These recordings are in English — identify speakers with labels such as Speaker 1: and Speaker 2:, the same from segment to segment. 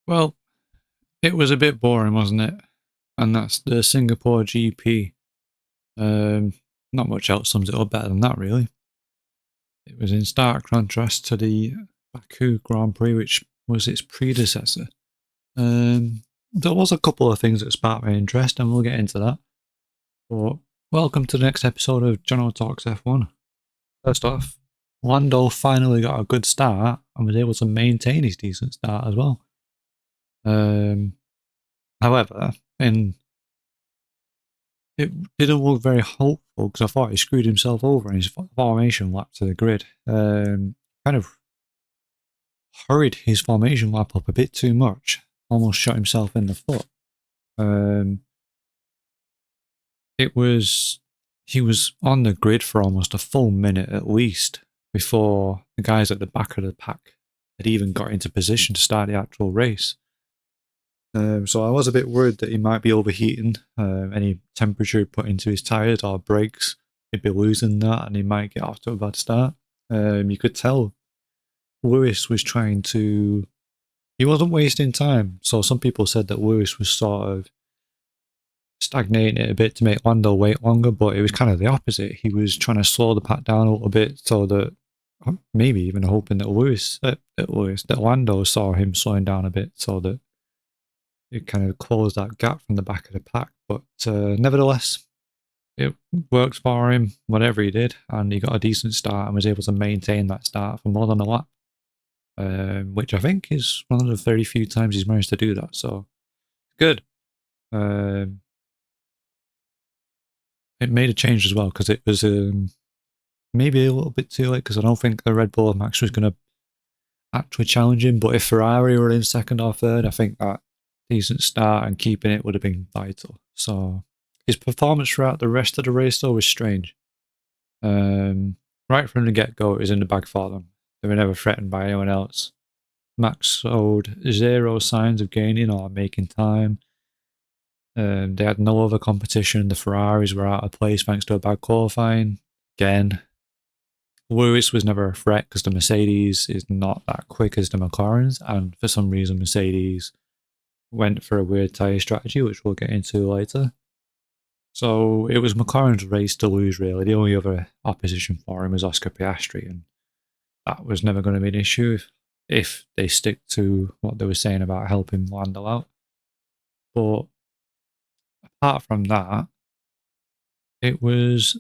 Speaker 1: Well, it was a bit boring, wasn't it? And that's the Singapore GP. Not much else sums it up better than that, really. It was in stark contrast to the Baku Grand Prix, which was its predecessor. There was a couple of things that sparked my interest, and we'll get into that. But welcome to the next episode of Jono Talks F1. First off, Lando finally got a good start and was able to maintain his decent start as well. However, it didn't look very hopeful because I thought he screwed himself over in his formation lap to the grid. Kind of hurried his formation lap up a bit too much, almost shot himself in the foot. He was on the grid for almost a full minute at least before the guys at the back of the pack had even got into position to start the actual race. So I was a bit worried that he might be overheating. Any temperature put into his tyres or brakes, he'd be losing that and he might get off to a bad start. You could tell Lewis was trying to... He wasn't wasting time. So some people said that Lewis was sort of stagnating it a bit to make Lando wait longer, but it was kind of the opposite. He was trying to slow the pack down a little bit so that maybe even hoping that Lando saw him slowing down a bit so that it kind of closed that gap from the back of the pack. But nevertheless, it worked for him, whatever he did, and he got a decent start and was able to maintain that start for more than a lap, which I think is one of the very few times he's managed to do that. So, good. It made a change as well because it was maybe a little bit too late because I don't think the Red Bull Max was going to actually challenge him. But if Ferrari were in second or third, I think that decent start and keeping it would have been vital. So his performance throughout the rest of the race though was strange. Right from the get-go, it was in the bag for them. They were never threatened by anyone else. Max showed zero signs of gaining or making time. They had no other competition. The Ferraris were out of place thanks to a bad qualifying. Again, Lewis was never a threat because the Mercedes is not that quick as the McLarens, and for some reason Mercedes went for a weird tyre strategy, which we'll get into later. So it was McLaren's race to lose, really. The only other opposition for him was Oscar Piastri, and that was never going to be an issue if they stick to what they were saying about helping Lando out. But apart from that, it was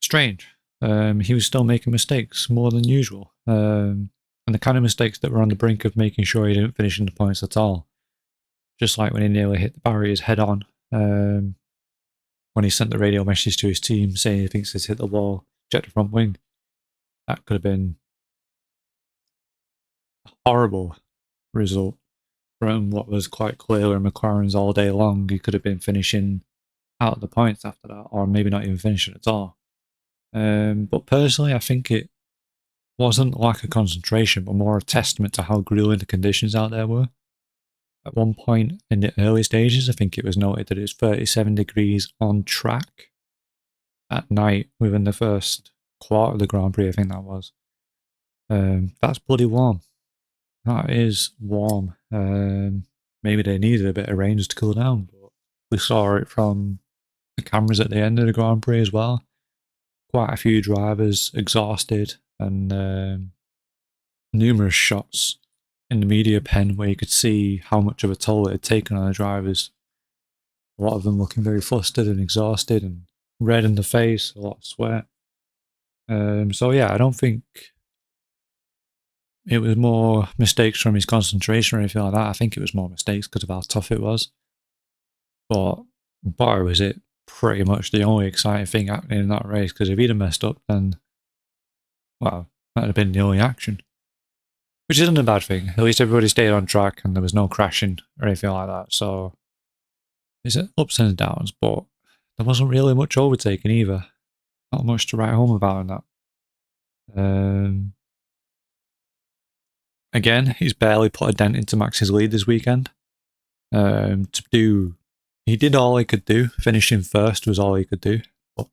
Speaker 1: strange. He was still making mistakes more than usual, and the kind of mistakes that were on the brink of making sure he didn't finish in the points at all. Just like when he nearly hit the barriers head on, when he sent the radio message to his team saying he thinks he's hit the wall, check the front wing. That could have been a horrible result from what was quite clearly McLaren's all day long. He could have been finishing out of the points after that, or maybe not even finishing at all. But personally, I think it wasn't lack of concentration, but more a testament to how grueling the conditions out there were. At one point in the early stages, I think it was noted that it was 37 degrees on track at night within the first quarter of the Grand Prix, I think that was. That's bloody warm. That is warm. Maybe they needed a bit of rain just to cool down, but we saw it from the cameras at the end of the Grand Prix as well. Quite a few drivers exhausted, and numerous shots in the media pen where you could see how much of a toll it had taken on the drivers. A lot of them looking very flustered and exhausted and red in the face, a lot of sweat. So yeah, I don't think it was more mistakes from his concentration or anything like that. I think it was more mistakes because of how tough it was. But boy, was it pretty much the only exciting thing happening in that race, because if he'd have messed up, then, well, that'd have been the only action. Which isn't a bad thing. At least everybody stayed on track and there was no crashing or anything like that. So it's ups and downs, but there wasn't really much overtaking either. Not much to write home about in that. Again, he's barely put a dent into Max's lead this weekend. He did all he could do. Finishing first was all he could do. But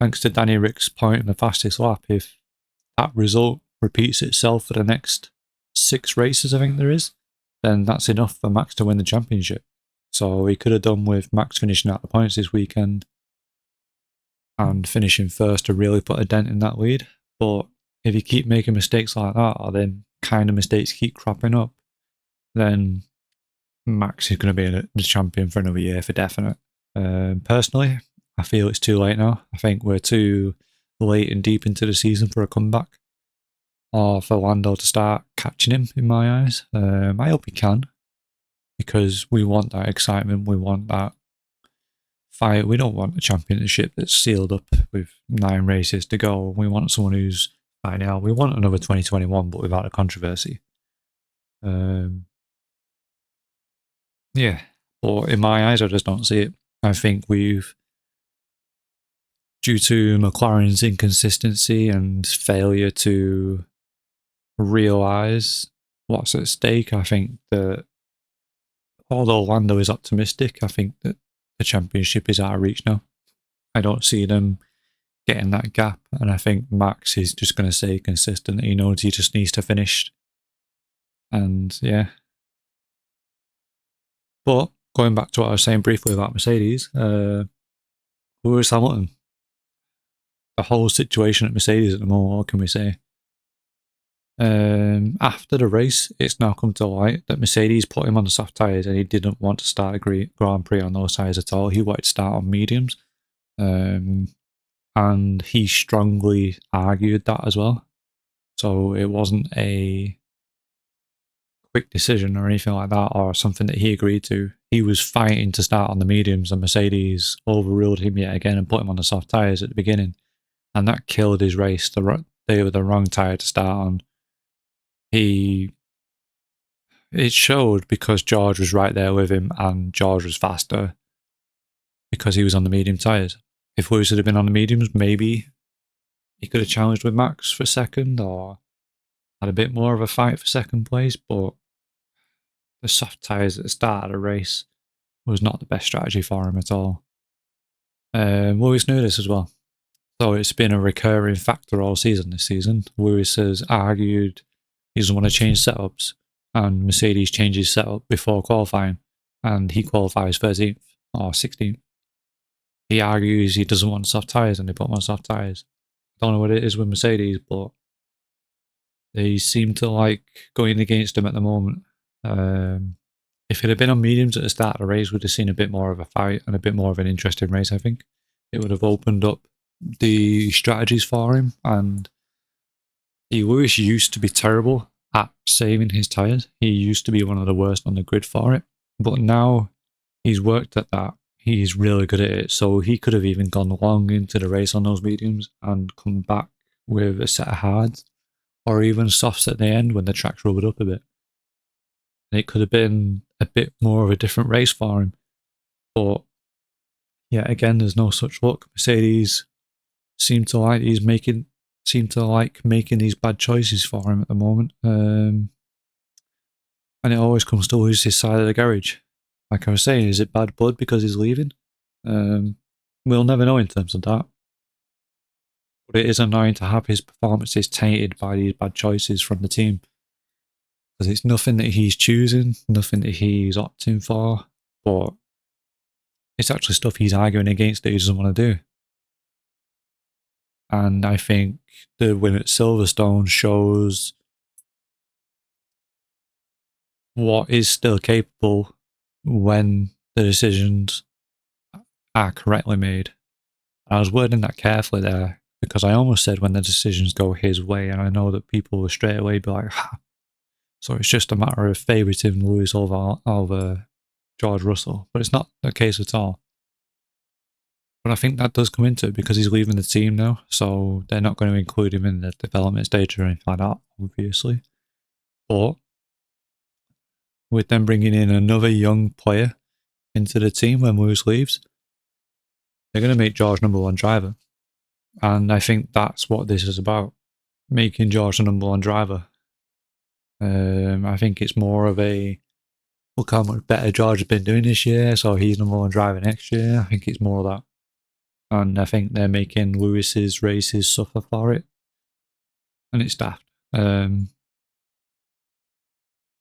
Speaker 1: thanks to Danny Rick's point in the fastest lap, if that result repeats itself for the next 6 races, I think there is, then that's enough for Max to win the championship. So he could have done with Max finishing out the points this weekend and finishing first to really put a dent in that lead. But if you keep making mistakes like that, or then kind of mistakes keep cropping up, then Max is going to be the champion for another year for definite. Personally, I feel it's too late now. I think we're too late and deep into the season for a comeback, or for Lando to start catching him, in my eyes. I hope he can, because we want that excitement, we want that fight. We don't want a championship that's sealed up with 9 races to go. We want someone who's fighting out. We want another 2021, but without a controversy. Yeah, but in my eyes, I just don't see it. I think we've, due to McLaren's inconsistency and failure to realise what's at stake, I think that although Lando is optimistic, I think that the championship is out of reach now. I don't see them getting that gap, and I think Max is just going to stay consistent. He knows he just needs to finish. And yeah. But going back to what I was saying briefly about Mercedes, Lewis Hamilton, the whole situation at Mercedes at the moment, what can we say? After the race, it's now come to light that Mercedes put him on the soft tyres and he didn't want to start a Grand Prix on those tyres at all. He wanted to start on mediums. And he strongly argued that as well. So it wasn't a quick decision or anything like that, or something that he agreed to. He was fighting to start on the mediums, and Mercedes overruled him yet again and put him on the soft tyres at the beginning. And that killed his race. They were the wrong tyre to start on. It showed because George was right there with him, and George was faster because he was on the medium tyres. If Lewis had been on the mediums, maybe he could have challenged with Max for second, or had a bit more of a fight for second place, but the soft tyres at the start of the race was not the best strategy for him at all. Lewis knew this as well. So it's been a recurring factor all season this season. Lewis has argued he doesn't want to change setups, and Mercedes changes setup before qualifying, and he qualifies 13th or 16th. He argues he doesn't want soft tyres, and they put him on soft tyres. I don't know what it is with Mercedes, but they seem to like going against him at the moment. If it had been on mediums at the start of the race, we'd have seen a bit more of a fight and a bit more of an interesting race, I think. It would have opened up the strategies for him, and Lewis used to be terrible at saving his tyres. He used to be one of the worst on the grid for it, but now he's worked at that. He's really good at it, so he could have even gone long into the race on those mediums and come back with a set of hards, or even softs at the end when the track's rubbered up a bit. And it could have been a bit more of a different race for him. But yeah, again, there's no such luck. Mercedes seem to like making these bad choices for him at the moment. And it always comes to his side of the garage. Like I was saying, is it bad blood because he's leaving? We'll never know in terms of that. But it is annoying to have his performances tainted by these bad choices from the team. Because it's nothing that he's choosing, nothing that he's opting for, but it's actually stuff he's arguing against that he doesn't want to do. And I think the win at Silverstone shows what is still capable when the decisions are correctly made. I was wording that carefully there, because I almost said when the decisions go his way, and I know that people will straight away be like, ha. So it's just a matter of favouriting Lewis over George Russell. But it's not the case at all. But I think that does come into it because he's leaving the team now, so they're not going to include him in the development stage or anything like that, obviously. But with them bringing in another young player into the team when Lewis leaves, they're going to make George number one driver. And I think that's what this is about, making George the number one driver. I think it's more of a, look how much better George has been doing this year, so he's number one driver next year. I think it's more of that. And I think they're making Lewis's races suffer for it. And it's daft.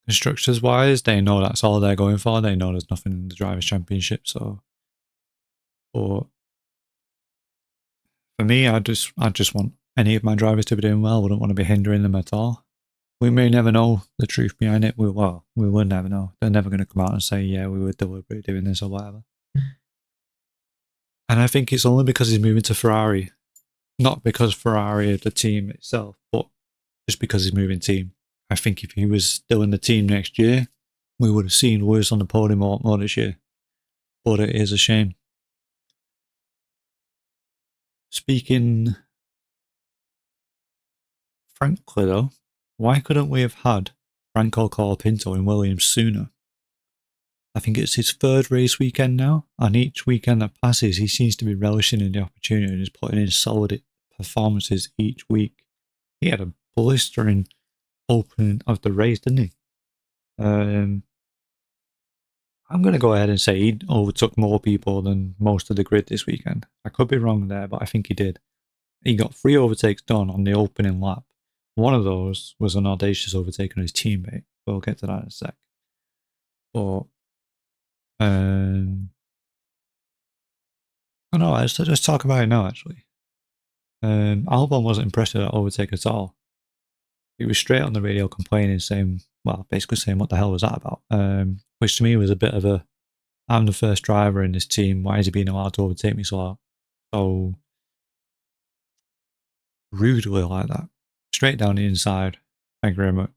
Speaker 1: constructors wise, they know that's all they're going for. They know there's nothing in the Drivers' Championship. So, but for me, I just want any of my drivers to be doing well. I wouldn't want to be hindering them at all. We may never know the truth behind it. We will never know. They're never going to come out and say, yeah, we were deliberately doing this or whatever. And I think it's only because he's moving to Ferrari, not because Ferrari are the team itself, but just because he's moving team. I think if he was still in the team next year, we would have seen Lewis on the podium a lot more this year. But it is a shame. Speaking frankly, though, why couldn't we have had Franco Colapinto in Williams sooner? I think it's his third race weekend now, and each weekend that passes, he seems to be relishing in the opportunity and is putting in solid performances each week. He had a blistering opening of the race, didn't he? I'm going to go ahead and say he overtook more people than most of the grid this weekend. I could be wrong there, but I think he did. He got 3 overtakes done on the opening lap. One of those was an audacious overtake on his teammate. We'll get to that in a sec. But oh no, let's talk about it now. Actually, Albon wasn't impressed with that overtake at all. He was straight on the radio complaining, saying, well, basically saying, what the hell was that about? Which to me was a bit of a, I'm the first driver in this team. Why is he being allowed to overtake me so rudely like that? Straight down the inside. Thank you very much.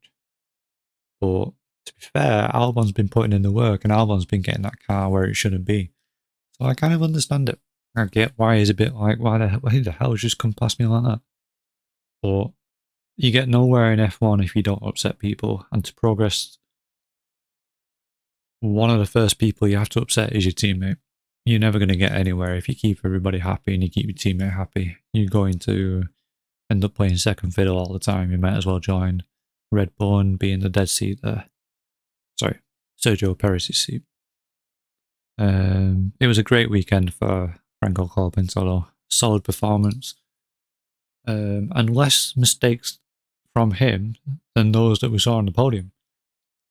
Speaker 1: But to be fair, Albon's been putting in the work and Albon's been getting that car where it shouldn't be. So I kind of understand it. I get why he's a bit like, why the hell just come past me like that? But you get nowhere in F1 if you don't upset people. And to progress, one of the first people you have to upset is your teammate. You're never going to get anywhere if you keep everybody happy and you keep your teammate happy. You're going to end up playing second fiddle all the time. You might as well join Red Bull and be in the dead seat there. Sorry, Sergio Perez's seat. It was a great weekend for Franco Colapinto, though. Solid performance. And less mistakes from him than those that we saw on the podium.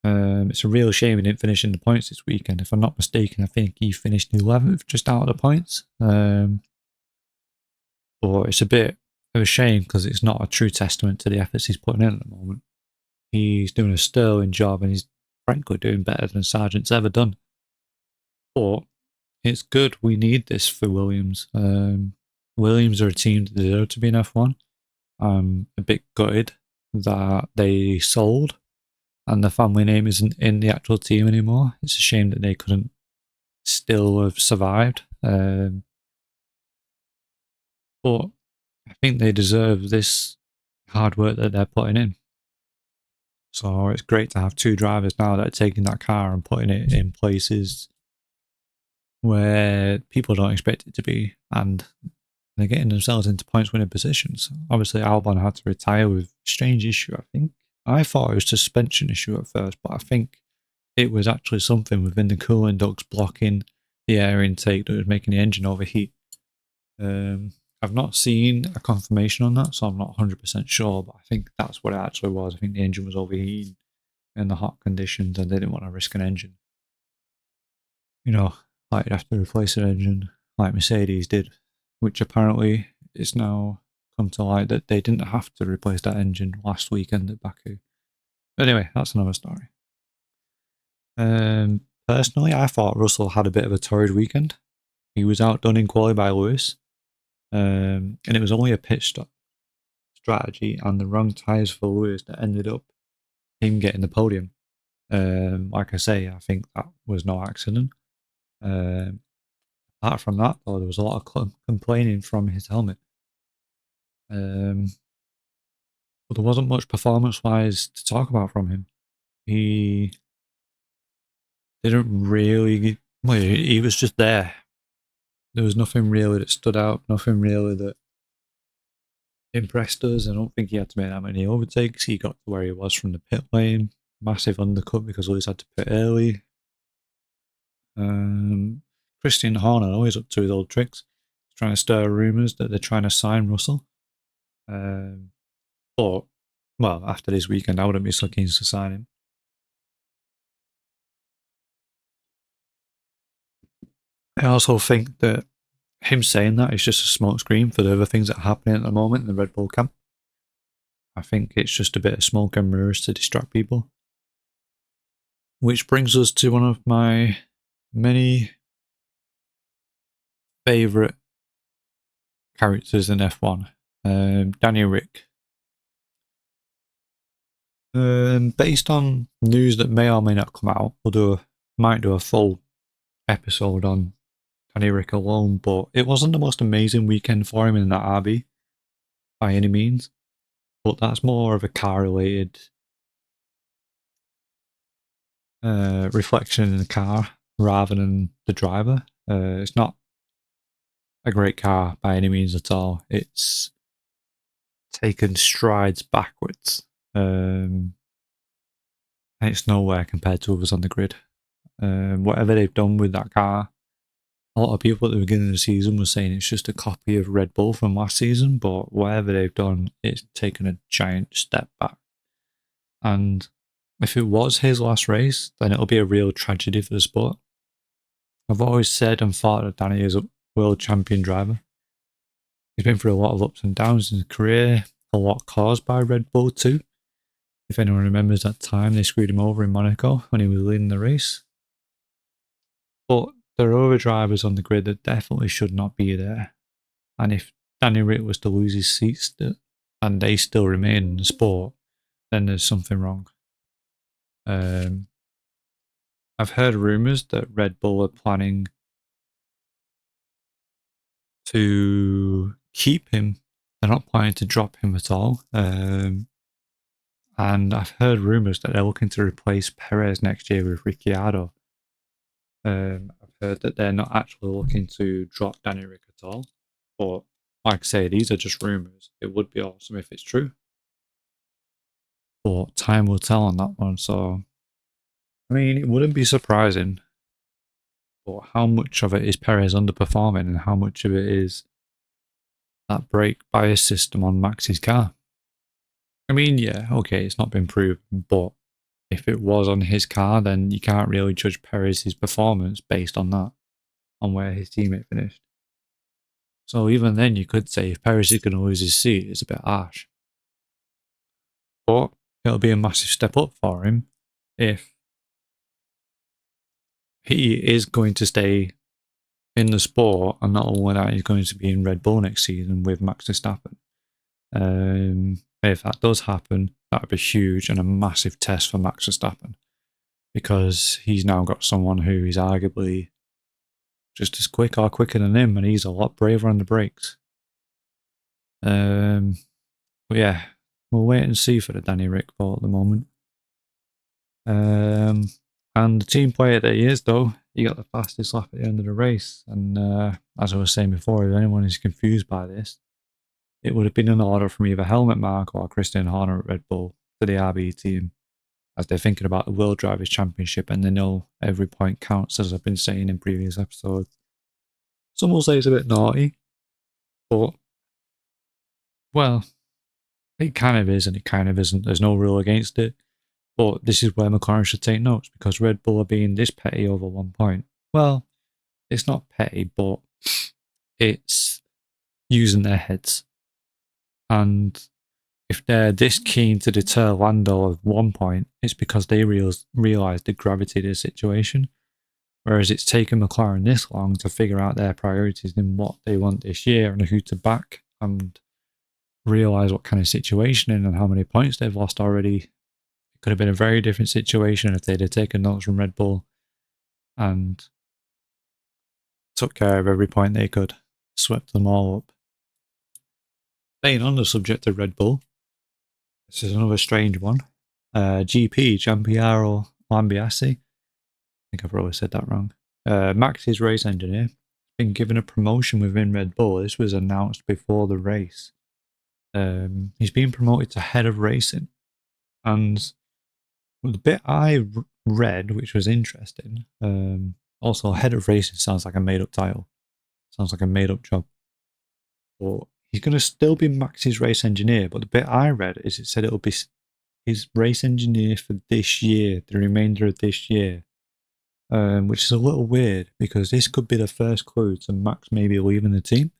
Speaker 1: It's a real shame he didn't finish in the points this weekend. If I'm not mistaken, I think he finished 11th, just out of the points. But it's a bit of a shame because it's not a true testament to the efforts he's putting in at the moment. He's doing a sterling job and he's frankly doing better than Sargent's ever done. But it's good. We need this for Williams. Williams are a team that deserve to be in F1. I'm a bit gutted that they sold and the family name isn't in the actual team anymore. It's a shame that they couldn't still have survived. But I think they deserve this hard work that they're putting in. So it's great to have 2 drivers now that are taking that car and putting it in places where people don't expect it to be, and they're getting themselves into points winning positions. Obviously, Albon had to retire with a strange issue, I think. I thought it was a suspension issue at first, but I think it was actually something within the coolant ducts blocking the air intake that was making the engine overheat. I've not seen a confirmation on that, so I'm not 100% sure, but I think that's what it actually was. I think the engine was overheating in the hot conditions and they didn't want to risk an engine. You know, like you'd have to replace an engine like Mercedes did, which apparently is now come to light that they didn't have to replace that engine last weekend at Baku. Anyway, that's another story. Personally, I thought Russell had a bit of a torrid weekend. He was outdone in quali by Lewis, and it was only a pit stop strategy and the wrong tyres for Lewis that ended up him getting the podium. Like I say, I think that was no accident. Apart from that, though, there was a lot of complaining from his helmet. But there wasn't much performance-wise to talk about from him. He didn't really... Well, he was just there. There was nothing really that stood out, nothing really that impressed us. I don't think he had to make that many overtakes. He got to where he was from the pit lane. Massive undercut because Lewis had to pit early. Christian Horner always up to his old tricks. He's trying to stir rumours that they're trying to sign Russell. But, well, after this weekend, I wouldn't be so keen to sign him. I also think that him saying that is just a smokescreen for the other things that are happening at the moment in the Red Bull camp. I think it's just a bit of smoke and mirrors to distract people. Which brings us to one of my many favourite characters in F1, Danny Rick. Based on news that may or may not come out, might do a full episode on Danny Rick alone, but it wasn't the most amazing weekend for him in that RB by any means. But that's more of a car related reflection in the car rather than the driver. It's not a great car by any means at all. It's taken strides backwards. And it's nowhere compared to others on the grid. Whatever they've done with that car, a lot of people at the beginning of the season were saying it's just a copy of Red Bull from last season, but whatever they've done, it's taken a giant step back. And if it was his last race, then it'll be a real tragedy for the sport. I've always said and thought that Danny is a world champion driver. He's been through a lot of ups and downs in his career, a lot caused by Red Bull too. If anyone remembers that time they screwed him over in Monaco when he was leading the race. But there are other drivers on the grid that definitely should not be there. And if Danny Rick was to lose his seats and they still remain in the sport, then there's something wrong. I've heard rumours that Red Bull are planning to keep him. They're not planning to drop him at all. And I've heard rumours that they're looking to replace Perez next year with Ricciardo. I've heard that they're not actually looking to drop Danny Rick at all. But like I say, these are just rumours. It would be awesome if it's true. But time will tell on that one. So, I mean, it wouldn't be surprising. But how much of it is Perez underperforming and how much of it is that brake bias system on Max's car? I mean, yeah, okay, it's not been proven, but if it was on his car, then you can't really judge Perez's performance based on that, on where his teammate finished. So even then, you could say if Perez is going to lose his seat, it's a bit harsh. But it'll be a massive step up for him if he is going to stay in the sport, and not only that, he's going to be in Red Bull next season with Max Verstappen. If that does happen, that would be huge and a massive test for Max Verstappen, because he's now got someone who is arguably just as quick or quicker than him, and he's a lot braver on the brakes. But yeah, we'll wait and see for the Danny Rick vote at the moment. And the team player that he is, though, he got the fastest lap at the end of the race. And as I was saying before, if anyone is confused by this, it would have been an order from either Helmut Marko or Christian Horner at Red Bull to the RB team, as they're thinking about the World Drivers' Championship and they know every point counts, as I've been saying in previous episodes. Some will say it's a bit naughty, but, well, it kind of is and it kind of isn't. There's no rule against it. But this is where McLaren should take notes, because Red Bull are being this petty over 1 point. Well, it's not petty, but it's using their heads. And if they're this keen to deter Lando at 1 point, it's because they realise the gravity of the situation. Whereas it's taken McLaren this long to figure out their priorities and what they want this year and who to back, and realise what kind of situation and how many points they've lost already. It could have been a very different situation if they'd have taken notes from Red Bull and took care of every point they could, swept them all up. Staying on the subject of Red Bull, this is another strange one. GP, Giampiero Lambiase, I think I've probably said that wrong. Max's race engineer, been given a promotion within Red Bull. This was announced before the race. He's been promoted to head of racing. And the bit I read, which was interesting, also head of racing sounds like a made-up title. Sounds like a made-up job. But he's going to still be Max's race engineer, but the bit I read is it said it'll be his race engineer for this year, the remainder of this year. which is a little weird because this could be the first clue to Max maybe leaving the team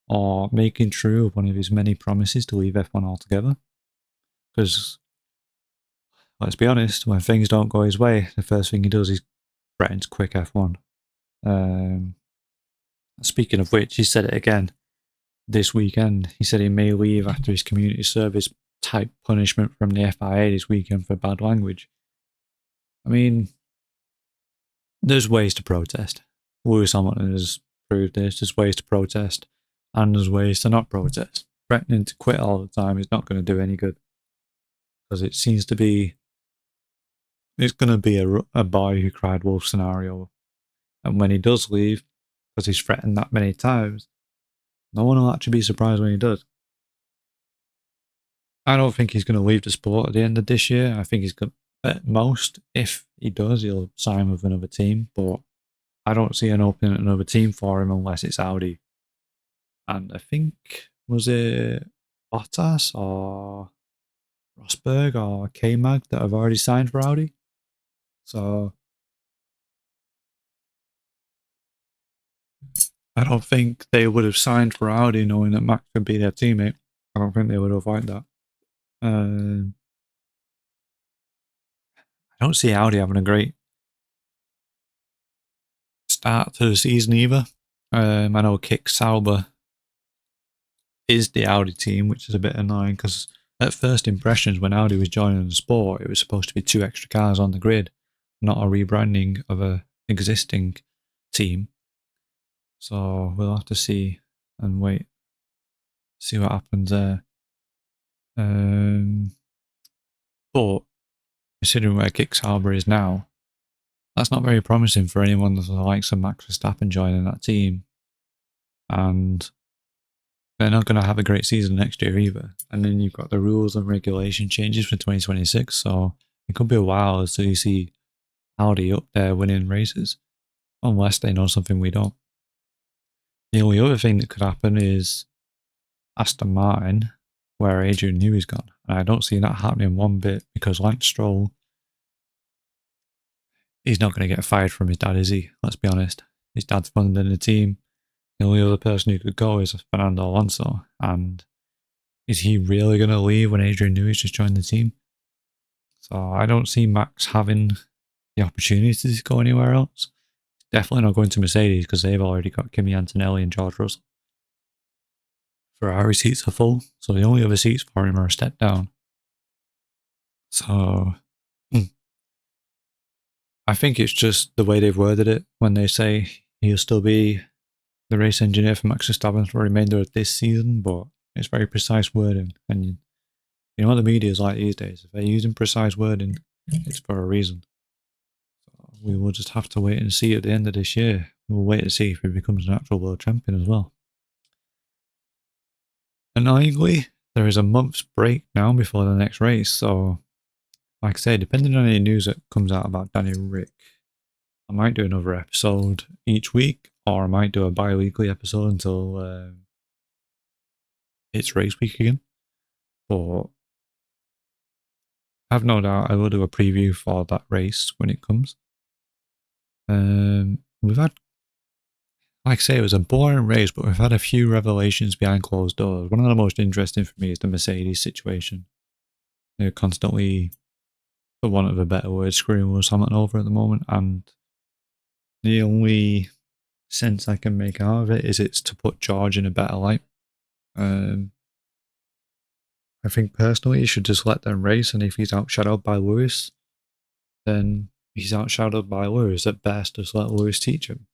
Speaker 1: or making true one of his many promises to leave F1 altogether. Because, let's be honest, when things don't go his way, the first thing he does is threatens quick F1. Speaking of which, he said it again this weekend. He said he may leave after his community service type punishment from the FIA this weekend for bad language. I mean, there's ways to protest. Lewis Hamilton has proved this. There's ways to protest, and there's ways to not protest. Threatening to quit all the time is not going to do any good, because it seems to be it's going to be a boy who cried wolf scenario. And when he does leave, because he's threatened that many times, no one will actually be surprised when he does. I don't think he's going to leave the sport at the end of this year. I think he's going at most, if he does, he'll sign with another team. But I don't see an opening at another team for him unless it's Audi. And I think, was it Bottas or Rosberg or K-Mag that have already signed for Audi? So I don't think they would have signed for Audi knowing that Max would be their teammate. I don't think they would avoid that. I don't see Audi having a great start to the season either. I know Kick Sauber is the Audi team, which is a bit annoying because at first impressions, when Audi was joining the sport, it was supposed to be 2 extra cars on the grid, not a rebranding of a existing team. So we'll have to see and wait, see what happens there. But considering where Kick Sauber is now, that's not very promising for anyone that likes a Max Verstappen joining that team. And they're not going to have a great season next year either. And then you've got the rules and regulation changes for 2026. So it could be a while until you see Audi up there winning races, unless they know something we don't. The only other thing that could happen is Aston Martin, where Adrian Newey's gone. And I don't see that happening one bit because Lance Stroll, he's not going to get fired from his dad, is he? Let's be honest. His dad's funding the team. The only other person who could go is Fernando Alonso. And is he really going to leave when Adrian Newey's just joined the team? So I don't see Max having the opportunity to go anywhere else. Definitely not going to Mercedes because they've already got Kimi Antonelli and George Russell. Ferrari seats are full, so the only other seats for him are a step down. So I think it's just the way they've worded it when they say he'll still be the race engineer for Max Verstappen for the remainder of this season, but it's very precise wording. And you know what the media is like these days. If they're using precise wording, it's for a reason. So we will just have to wait and see at the end of this year. We'll wait to see if he becomes an actual world champion as well. Annoyingly, there is a month's break now before the next race, so like I say, depending on any news that comes out about Daniel Rick, I might do another episode each week, or I might do a bi-weekly episode until it's race week again. But I have no doubt I will do a preview for that race when it comes. We've had, like I say, it was a boring race, but we've had a few revelations behind closed doors. One of the most interesting for me is the Mercedes situation. They're constantly, for want of a better word, screwing Lewis Hamilton over at the moment, and the only sense I can make out of it is it's to put George in a better light. I think personally, you should just let them race, and if he's outshadowed by Lewis, then he's outshadowed by Lewis. At best, just let Lewis teach him.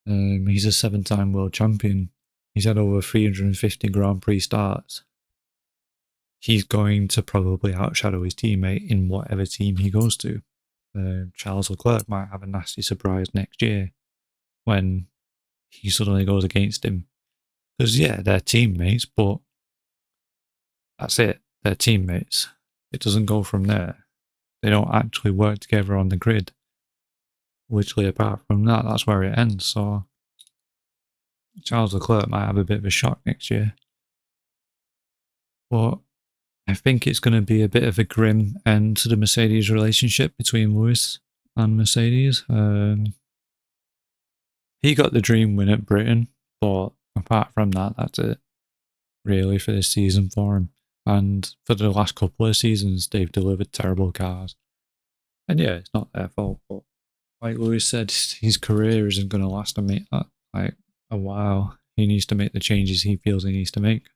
Speaker 1: He's a 7-time world champion. He's had over 350 Grand Prix starts. He's going to probably outshadow his teammate in whatever team he goes to. Charles Leclerc might have a nasty surprise next year when he suddenly goes against him. Because, yeah, they're teammates, but that's it. They're teammates. It doesn't go from there. They don't actually work together on the grid. Literally, apart from that, that's where it ends. So, Charles Leclerc might have a bit of a shock next year. But I think it's going to be a bit of a grim end to the Mercedes relationship between Lewis and Mercedes. He got the dream win at Britain, but apart from that, that's it, really, for this season for him. And for the last couple of seasons, they've delivered terrible cars. And yeah, it's not their fault, but like Lewis said, his career isn't going to last like a while. He needs to make the changes he feels he needs to make.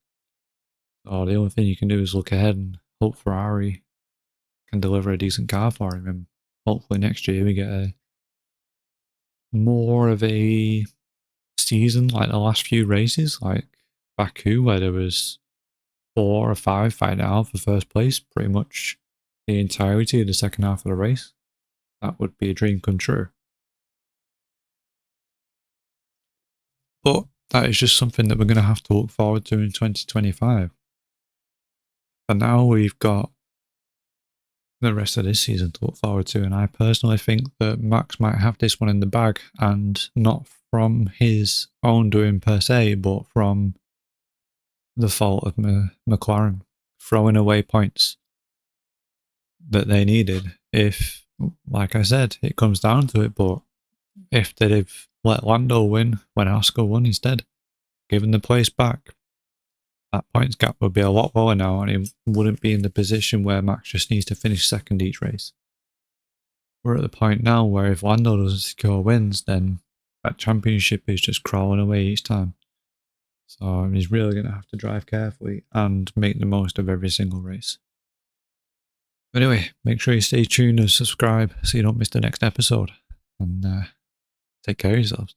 Speaker 1: So the only thing you can do is look ahead and hope Ferrari can deliver a decent car for him. And hopefully next year we get a more of a season like the last few races, like Baku, where there was 4 or 5 fighting out for first place pretty much the entirety of the second half of the race. That would be a dream come true. But that is just something that we're going to have to look forward to in 2025. For now, we've got the rest of this season to look forward to, and I personally think that Max might have this one in the bag, and not from his own doing per se, but from the fault of McLaren throwing away points that they needed. If, like I said, it comes down to it, but if they'd have let Lando win when Oscar won instead, given the place back, that points gap would be a lot lower now, and he wouldn't be in the position where Max just needs to finish second each race. We're at the point now where if Lando doesn't secure wins, then that championship is just crawling away each time. So he's really going to have to drive carefully and make the most of every single race. Anyway, make sure you stay tuned and subscribe so you don't miss the next episode. And take care of yourselves.